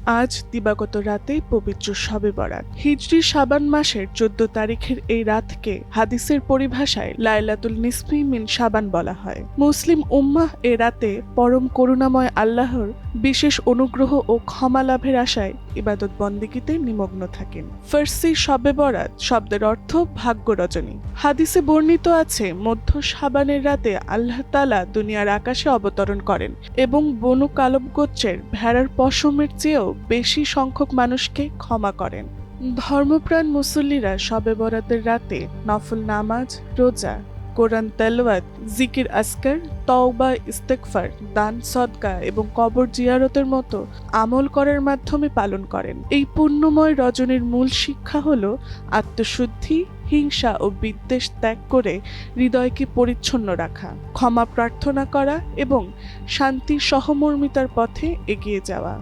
আজ দিবাগত রাতে পবিত্র শবে বরাত। হিজরি শাবান মাসের 14 তারিখের এই রাতকে হাদিসের পরিভাষায় লাইলাতুল নিসফি মিন শাবান বলা হয়। মুসলিম উম্মাহ এ রাতে পরম করুণাময় আল্লাহর বিশেষ অনুগ্রহ ও ক্ষমা লাভের আশায় ইবাদত বন্দেগীতে নিমগ্ন থাকেন। ফার্সি শবে বরাত শব্দের অর্থ ভাগ্য রজনী। হাদিসে বর্ণিত আছে, মধ্য শাবানের রাতে আল্লাহ তাআলা দুনিয়ার আকাশে অবতরণ করেন এবং বনু কালব গোত্রের ভেড়ার পশমের চেয়েও বেশি সংখ্যক মানুষকে ক্ষমা করেন। ধর্মপ্রাণ মুসল্লিরা শবে বরাতের রাতে নফল নামাজ, রোজা, কোরআন তেলাওয়াত, জিকির আসকার, তওবা, ইস্তেগফার, দান সদকা এবং কবর জিয়ারতের মতো আমল করার মাধ্যমে পালন করেন। এই পুণ্যময় রজনীর মূল শিক্ষা হলো আত্মশুদ্ধি, হিংসা ও বিদ্বেষ ত্যাগ করে হৃদয়কে পরিচ্ছন্ন রাখা, ক্ষমা প্রার্থনা করা এবং শান্তি সহমর্মিতার পথে এগিয়ে যাওয়া।